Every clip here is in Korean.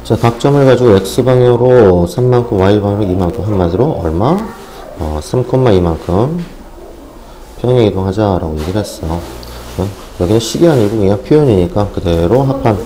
자, 각 점을 가지고 x방향으로 3만큼, y방향으로 2만큼, 한마디로 얼마? 3,2만큼 평행 이동하자라고 얘기를 했어. 여기는 식이 아니고 그냥 표현이니까 그대로 합한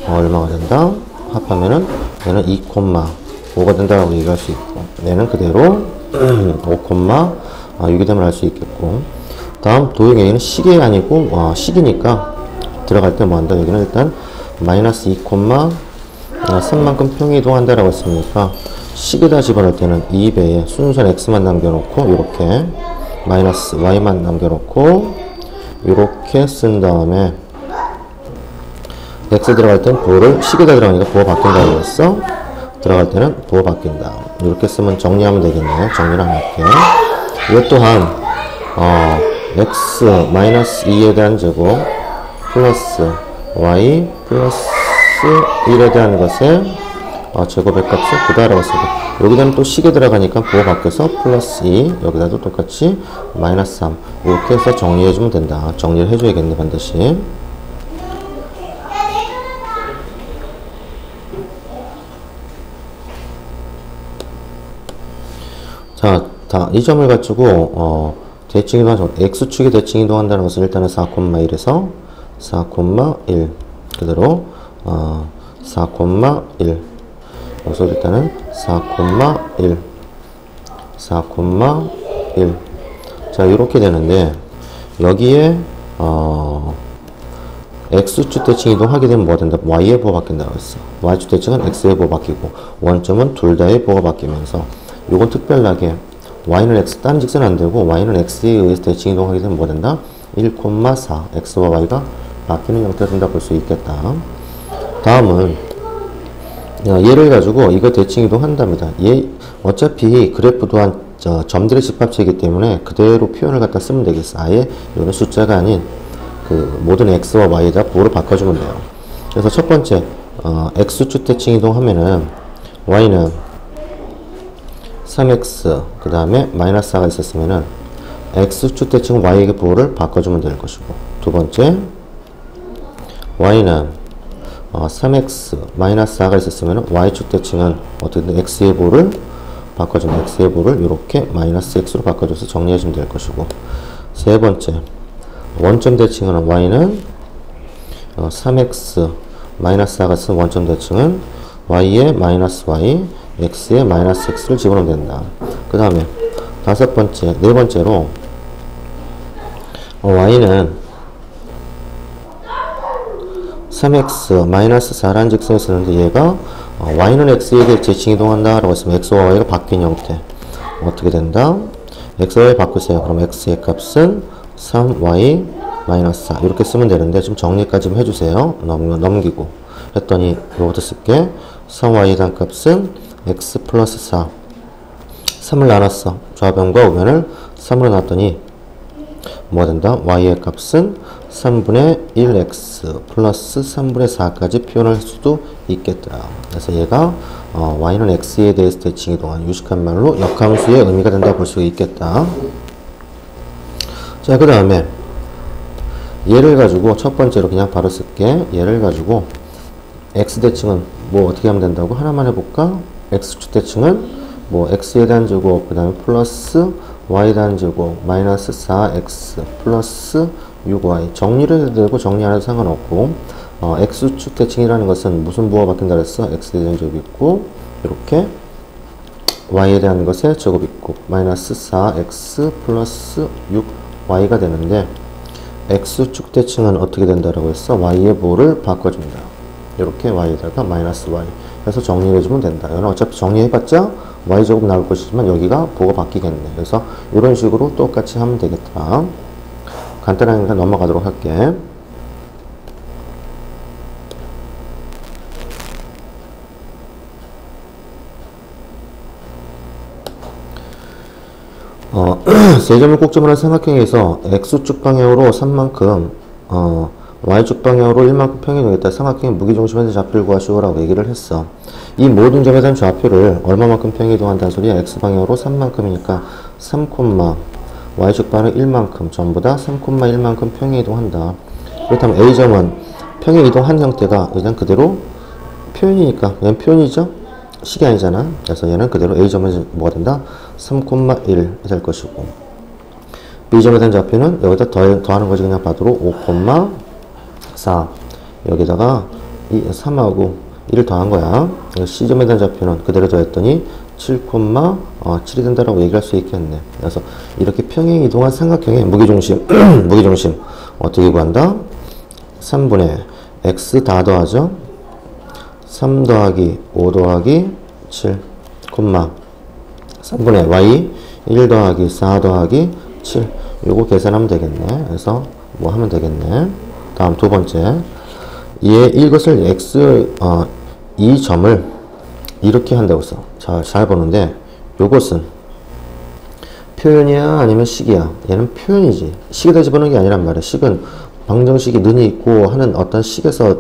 얼마가 된다? 합하면은 얘는 2,5가 된다라고 얘기할 수 있고, 얘는 그대로 5,6이 됨을 알 수 있겠고, 다음 도형의 얘는 식이 아니고 식이니까 들어갈 때 뭐 한다? 여기는 일단 마이너스 2,3만큼 평행 이동한다라고 했으니까 식에다 집어넣을 때는 2배에 순수한 x만 남겨놓고 이렇게 마이너스 y만 남겨놓고 이렇게 쓴 다음에 x 들어갈 땐 보호를 식에다 들어가니까 보호 바뀐다고 했어. 들어갈 때는 보호 바뀐다. 이렇게 쓰면 정리하면 되겠네. 정리를 안 할게. 이것 또한 x 마이너스 2에 대한 제곱 플러스 y 플러스 1에 대한 것에 제곱의 값을 구다라고 했습니다. 여기다는 또 식에 들어가니까 보호 바뀌어서 플러스 2, 여기다도 똑같이 마이너스 3 이렇게 해서 정리해주면 된다. 정리를 해줘야겠네 반드시. 자, 이 점을 가지고 대칭 이동하죠. x축이 대칭 이동한다는 것은 일단은 4,1에서 4,1 그대로 4,1 여기서 일단은 4,1 4,1 자, 이렇게 되는데 여기에 x축 대칭 이동하게 되면 뭐가 된다? y의 보호가 바뀐다고 했어. y축 대칭은 x의 보호가 바뀌고 원점은 둘 다의 보호가 바뀌면서 요건 특별하게 y는 x 딴 직선 안 되고 y는 x에 의해서 대칭 이동하게 되면 뭐 된다? 1,4 x와 y가 바뀌는 형태가 된다 볼 수 있겠다. 다음은 얘를 가지고 이거 대칭 이동한답니다. 얘 어차피 그래프 또한 점들의 집합체이기 때문에 그대로 표현을 갖다 쓰면 되겠어. 아예 이거는 숫자가 아닌 그 모든 x와 y에다 보호를 바꿔주면 돼요. 그래서 첫 번째 x축 대칭 이동하면은 y는 3x 그 다음에 마이너스 4가 있었으면은 x축 대칭은 y에게 보호를 바꿔주면 될 것이고, 두 번째 y는 3x 마이너스 4가 있었으면 y축 대칭은 어떻게든 x의 보호를 바꿔주면 x의 보호를 이렇게 마이너스 x로 바꿔줘서 정리해주면 될 것이고, 세 번째 원점 대칭은 y는 3x 마이너스 4가 있으면 원점 대칭은 y의 마이너스 y x의 마이너스 x를 집어넣으면 된다. 그 다음에 다섯 번째 네 번째로 y는 3x 마이너스 4라는 직선이 있었는데 얘가 y는 x에게 대칭 이동한다 라고 했으면 x와 y가 바뀐 형태 어떻게 된다? x와 y 바꾸세요. 그럼 x의 값은 3y 마이너스 4 이렇게 쓰면 되는데 좀 정리까지 좀 해주세요. 넘기고 했더니 이거부터 쓸게. 3y에 대한 값은 x 플러스 4 3을 나눴어. 좌변과 우변을 3으로 나눴더니 뭐가 된다? y의 값은 3분의 1x 플러스 3분의 4까지 표현할 수도 있겠더라. 그래서 얘가 y는 x에 대해서 대칭 이동한 유식한 말로 역함수의 의미가 된다고 볼 수 있겠다. 자, 그 다음에 얘를 가지고 첫 번째로 그냥 바로 쓸게. 얘를 가지고 x 대칭은 뭐 어떻게 하면 된다고? 하나만 해볼까? x축 대칭은 뭐 x에 대한 제곱 그 다음에 플러스 y에 대한 제곱 마이너스 4x 플러스 6y 정리를 해도 되고 정리 안 해도 상관없고, x축 대칭이라는 것은 무슨 부호가 바뀐다 그랬어? x에 대한 제곱 있고 이렇게 y에 대한 것에 제곱 있고 마이너스 4x 플러스 6y가 되는데 x축 대칭은 어떻게 된다라고 했어? y의 부호를 바꿔줍니다. 이렇게 y에다가 마이너스 y 해서 정리해주면 된다. 이건 어차피 정리해봤자 y제곱 나올 것이지만 여기가 부호가 바뀌겠네. 그래서 이런 식으로 똑같이 하면 되겠다. 간단하니까 넘어가도록 할게. 세점을 꼭점으로 한 삼각형에서 x축 방향으로 3만큼 y축 방향으로 1만큼 평행이동했다. 삼각형의 무게중심에서 좌표를 구하시오라고 얘기를 했어. 이 모든 점에 대한 좌표를 얼마만큼 평행이동한다는 소리야? x방향으로 3만큼이니까 3, y축 방향 1만큼 전부 다 3,1만큼 평행이동한다. 그렇다면 a점은 평행이동한 형태가 일단 그대로 표현이니까 얘는 표현이죠. 식이 아니잖아. 그래서 얘는 그대로 A점에서 뭐가 된다? 3,1이 될 것이고, B점에 대한 좌표는 여기다 더하는 거지. 그냥 받으로 5,4 여기다가 3하고 1을 더한 거야. C점에 대한 좌표는 그대로 더했더니 7,7이 된다라고 얘기할 수 있겠네. 그래서 이렇게 평행 이동한 삼각형의 무게중심 무게중심 어떻게 구한다? 3분의 x 다 더하죠. 3 더하기 5 더하기 7 3분의 y 1 더하기 4 더하기 7 요거 계산하면 되겠네. 그래서 뭐 하면 되겠네. 다음 두 번째, 이것을 x 이 점을 이렇게 한다고 써. 잘 보는데 요것은 표현이야 아니면 식이야? 얘는 표현이지. 식에다 집어넣은 게 아니란 말이야. 식은 방정식이 는이 있고 하는 어떤 식에서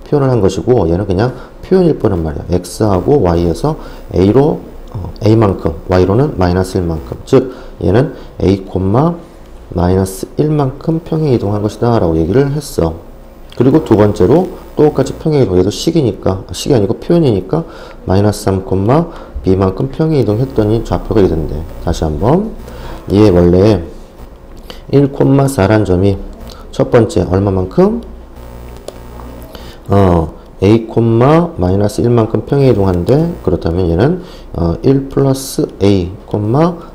표현을 한 것이고, 얘는 그냥 표현일 뿐란 말이야. x하고 y에서 a로 a만큼, y로는 마이너스 1만큼. 즉 얘는 a, 마이너스 1만큼 평행 이동한 것이다 라고 얘기를 했어. 그리고 두 번째로 똑같이 평행 이동, 얘도 식이 아니고 표현이니까 마이너스 3, b만큼 평행 이동했더니 좌표가 이런데, 다시 한번 얘 원래 1,4란 점이 첫 번째 얼마만큼? a, 마이너스 1만큼 평행 이동하는데, 그렇다면 얘는 1 플러스 a,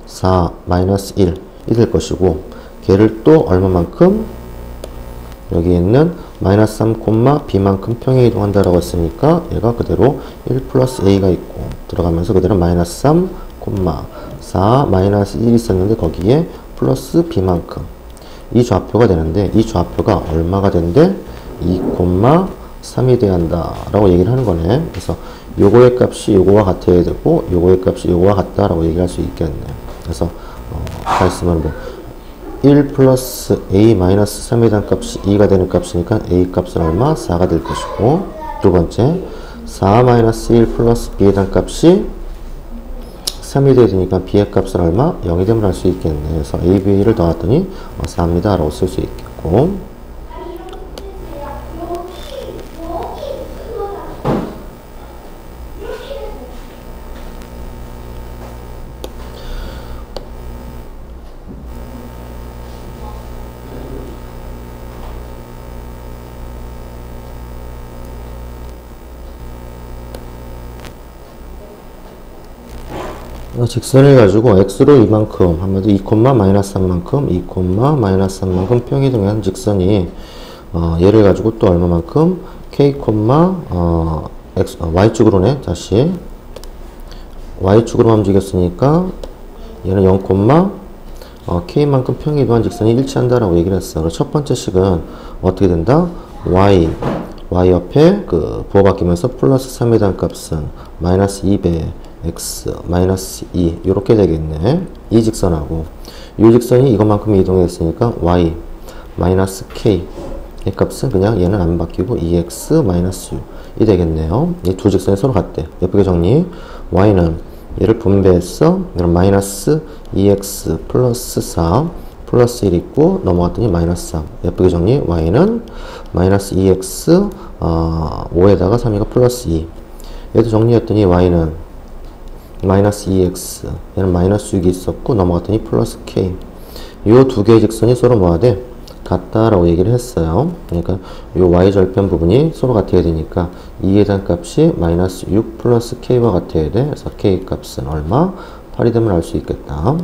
4 마이너스 1이 될 것이고, 걔를 또 얼마만큼? 여기 있는 마이너스 3, b만큼 평행 이동한다라고 했으니까 얘가 그대로 1 플러스 a가 있고 들어가면서 그대로 마이너스 3, 4 마이너스 1이 있었는데 거기에 플러스 b만큼, 이 좌표가 되는데 이 좌표가 얼마가 된대? 2,3이 돼야 한다 라고 얘기를 하는 거네. 그래서 요거의 값이 요거와 같아야 되고 요거의 값이 요거와 같다라고 얘기할 수 있겠네. 그래서 다 있으면 뭐 1 플러스 a 마이너스 3에 대한 값이 2가 되는 값이니까 a 값은 얼마? 4가 될 것이고, 두 번째 4 마이너스 1 플러스 b에 대한 값이 3이 돼야 되니까 b의 값은 얼마? 0이 되면 알 수 있겠네. 그래서 a, b를 더했더니 4입니다 라고 쓸 수 있겠고, 직선을 가지고 x로 이만큼 하면 2, 마이너스 3만큼 2, 마이너스 3만큼 평이동한 직선이 얘를 가지고 또 얼마만큼 k, y축으로네. 다시 y축으로 움직였으니까 얘는 0, k만큼 평이동한 직선이 일치한다라고 얘기를 했어. 그래서 첫 번째 식은 어떻게 된다? y 옆에 부호 바뀌면서 플러스 3에 대한 값은 마이너스 2배 x 마이너스 2 이렇게 되겠네. 이 직선하고 이 직선이 이것만큼 이동했으니까 y 마이너스 k 이 값은 그냥 얘는 안 바뀌고 2x 마이너스 6이 되겠네요. 이 두 직선이 서로 같대. 예쁘게 정리. y는 얘를 분배했어. 그럼 마이너스 2x 플러스 4 플러스 1 있고 넘어갔더니 마이너스 3. 예쁘게 정리. y는 마이너스 2x 5에다가 3이가 플러스 2. 얘도 정리했더니 y는 마이너스 2x, 얘는 마이너스 6이 있었고 넘어갔더니 플러스 k. 요 두 개의 직선이 서로 뭐가 돼? 같다라고 얘기를 했어요. 그러니까 요 y절편 부분이 서로 같아야 되니까 2에 대한 값이 마이너스 6 플러스 k와 같아야 돼. 그래서 k 값은 얼마? 8이 되면 알 수 있겠다.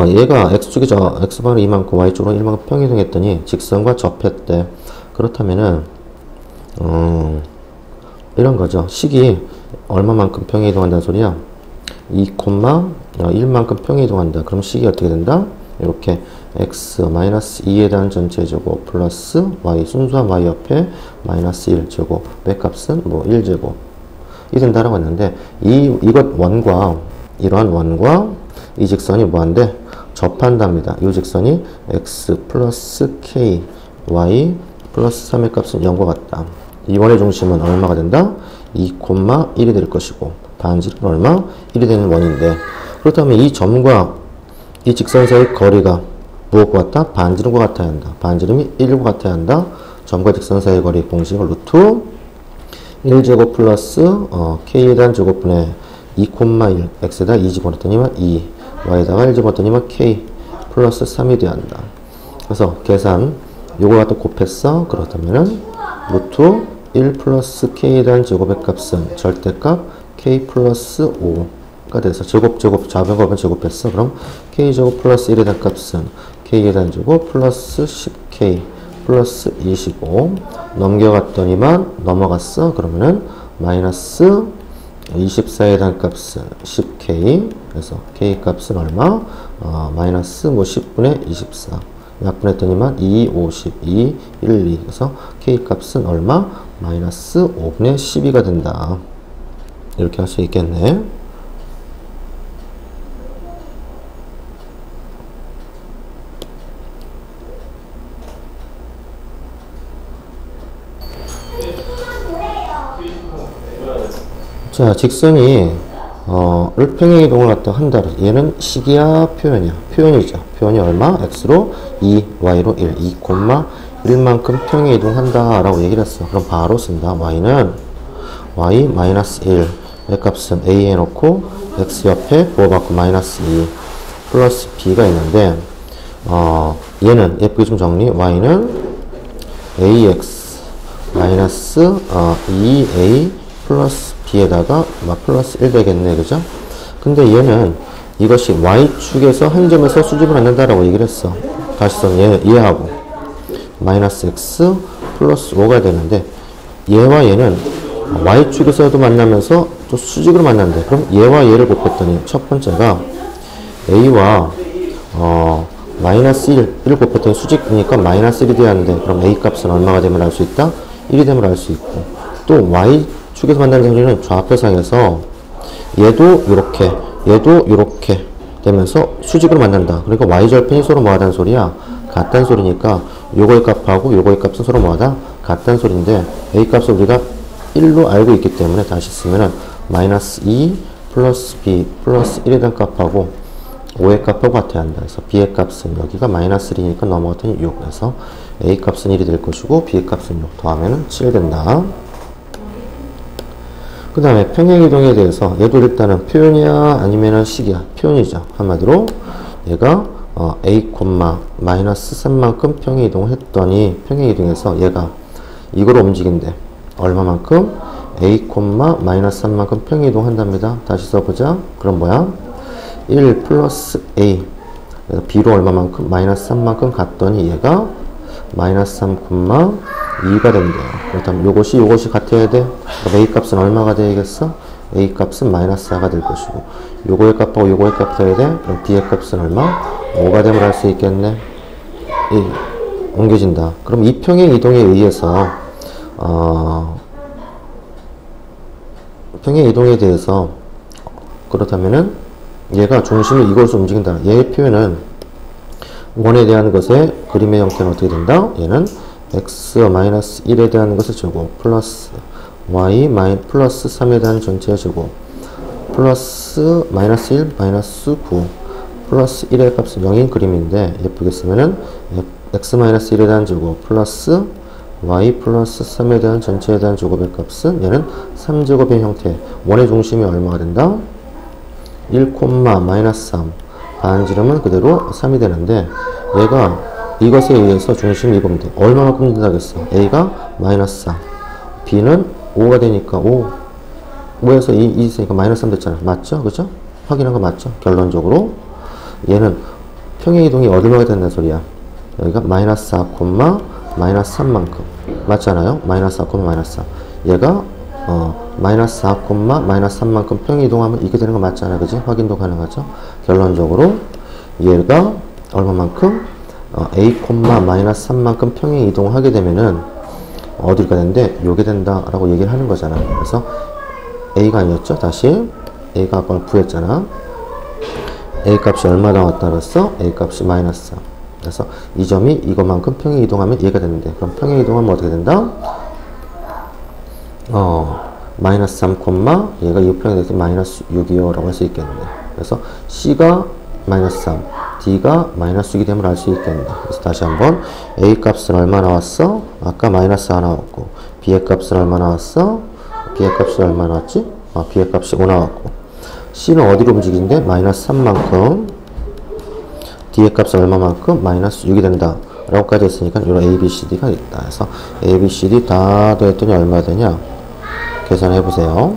얘가 x축이 x방으로 이만큼 y쪽으로 1만큼 평이동했더니 직선과 접했대. 그렇다면은 이런 거죠. 식이 얼마만큼 평행 이동한다는 소리야? 2, 1만큼 평행 이동한다. 그럼 식이 어떻게 된다? 이렇게 x 마이너스 2에 대한 전체 제곱 플러스 y 순수한 y 옆에 마이너스 1 제곱 의 값은 뭐 1제곱 이 된다라고 했는데, 이것 원과 이러한 원과 이 직선이 뭐한데? 접한답니다. 이 직선이 x 플러스 k y 플러스 3의 값은 0과 같다. 이 원의 중심은 얼마가 된다? 2, 1이 될 것이고 반지름은 얼마? 1이 되는 원인데, 그렇다면 이 점과 이 직선 사이의 거리가 무엇과 같다? 반지름과 같아야 한다. 반지름이 1과 같아야 한다. 점과 직선 사이의 거리 공식을 루트 1제곱 플러스 k에 대한 제곱분의 2,1 x에다 2 집어넣더니만 2 y에다가 1 집어넣더니만 k 플러스 3이 돼야 한다. 그래서 계산 요거 갖다 곱했어. 그렇다면은 루트 1 플러스 k에 대한 제곱의 값은 절대값 k 플러스 5가 돼서 제곱 좌변곱은 제곱했어. 그럼 k 제곱 플러스 1에 대한 값은 k에 대한 제곱 플러스 10k 플러스 25 넘겨갔더니만 넘어갔어. 그러면은 마이너스 24에 대한 값은 10k 그래서 k 값은 얼마? 마이너스 10분의 24 약분했더니만 2, 52, 1, 2 그래서 k 값은 얼마? 마이너스 5분의 12가 된다. 이렇게 할 수 있겠네. 자, 직선이 를 평행이동을 갖다 한다. 얘는 식이야 표현이야. 표현이죠. 표현이 얼마? x로 2, y로 1, 2, 1만큼 평행이동한다 라고 얘기를 했어. 그럼 바로 쓴다. y는 y-1의 값은 a 해놓고 x 옆에 부호받고 마이너스 2 플러스 b가 있는데 얘는 예쁘게 좀 정리. y는 ax 마이너스 2a 플러스 b에다가 플러스 1 되겠네. 그죠? 근데 얘는 이것이 y축에서 한 점에서 수직을 갖는다라고 얘기를 했어. 다시 써. 얘하고 마이너스 x 플러스 5가 되는데 얘와 얘는 y축에서도 만나면서 또 수직으로 만난대. 그럼 얘와 얘를 곱했더니 첫 번째가 a와 마이너스 1을 곱했더니 수직이니까 마이너스 1이 돼야 하는데 그럼 a 값은 얼마가 되면 알 수 있다? 1이 되면 알 수 있고 또 y축에서 만나는 소리는 좌표상에서 얘도 이렇게 되면서 수직으로 만난다. 그러니까 y절편이 서로 뭐하다는 소리야? 같다는 소리니까 요거의 값하고 요거의 값은 서로 뭐하다? 같다는 소리인데 a 값을 우리가 1로 알고 있기 때문에 다시 쓰면은 마이너스 2 플러스 b 플러스 1에 대한 값하고 5의 값하고 같아야 한다. 그래서 b의 값은 여기가 마이너스 1이니까 넘어갔더니 6. 그래서 a 값은 1이 될 것이고 b의 값은 6 더하면은 7 된다. 그 다음에 평행이동에 대해서 얘도 일단은 표현이야 아니면은 식이야? 표현이죠. 한마디로 얘가 a, 마이너스 3만큼 평행이동을 했더니 평행이동에서 얘가 이거로 움직인대. 얼마만큼? a, 마이너스 3만큼 평행이동 한답니다. 다시 써보자. 그럼 뭐야? 1 플러스 a b로 얼마만큼? 마이너스 3만큼 갔더니 얘가 마이너스 3, 2가 된대요. 그렇다면 요것이 같아야 돼. 그럼 a 값은 얼마가 되겠어? a 값은 마이너스 4가 될 것이고 요거의 값하고 요거의 값이 돼야 돼. 그럼 b의 값은 얼마? 5가 되면 알 수 있겠네. 옮겨진다. 그럼 이 평행 이동에 의해서 평행 이동에 대해서 그렇다면은 얘가 중심이 이곳으로 움직인다. 얘의 표현은 원에 대한 것의 그림의 형태는 어떻게 된다? 얘는 x-1에 대한 것의 제곱 플러스 y 플러스 3에 대한 전체의 제곱 플러스 마이너스 1 마이너스 9 플러스 1의 값은 0인 그림인데 예쁘게 쓰면은 x-1에 대한 제곱 플러스 y 플러스 3에 대한 전체에 대한 제곱의 값은 얘는 3제곱의 형태. 원의 중심이 얼마가 된다? 1, 마이너스 3 반지름은 그대로 3이 되는데 얘가 이것에 의해서 중심이 이거면 돼. 얼마만큼 된다겠어? a가 마이너스 4 b는 5가 되니까 5에서 2 있으니까 마이너스 3 됐잖아. 맞죠? 그죠? 확인한 거 맞죠? 결론적으로 얘는 평행이동이 얼마가 된다는 소리야. 여기가 마이너스 4, 마이너스 3만큼 맞잖아요? 마이너스 4, 마이너스 4 얘가 마이너스 4, 마이너스 3만큼 평행이동하면 이렇게 되는 거 맞잖아. 그지? 확인도 가능하죠? 결론적으로 얘가 얼마만큼 a, 마이너스 3만큼 평행이동을 하게 되면은 어디로 가는데 요게 된다 라고 얘기를 하는 거잖아. 그래서 a가 아니었죠? 다시 a가 아까 구했잖아. a 값이 얼마 나왔다 그랬어? a 값이 마이너스 4. 그래서 이 점이 이것만큼 평행이동하면 얘가 되는데 그럼 평행이동하면 어떻게 된다? 마이너스 3, 얘가 이 평행이 돼서 마이너스 6이요 라고 할 수 있겠는데 그래서 c가 마이너스 3 d가 마이너스 6이 되면 알 수 있겠는데 그래서 다시 한번 a 값은 얼마 나왔어? 아까 마이너스 4 나왔고 b의 값은 얼마 나왔어? B의 값이 얼마 나왔지? B의 값이 5 나왔고, C는 어디로 움직이는데? 마이너스 3만큼, D의 값은 얼마만큼? 마이너스 6이 된다. 라고까지 했으니까, 이런 A, B, C, D가 있다. 그래서 A, B, C, D 다 더했더니 얼마 되냐? 계산해 보세요.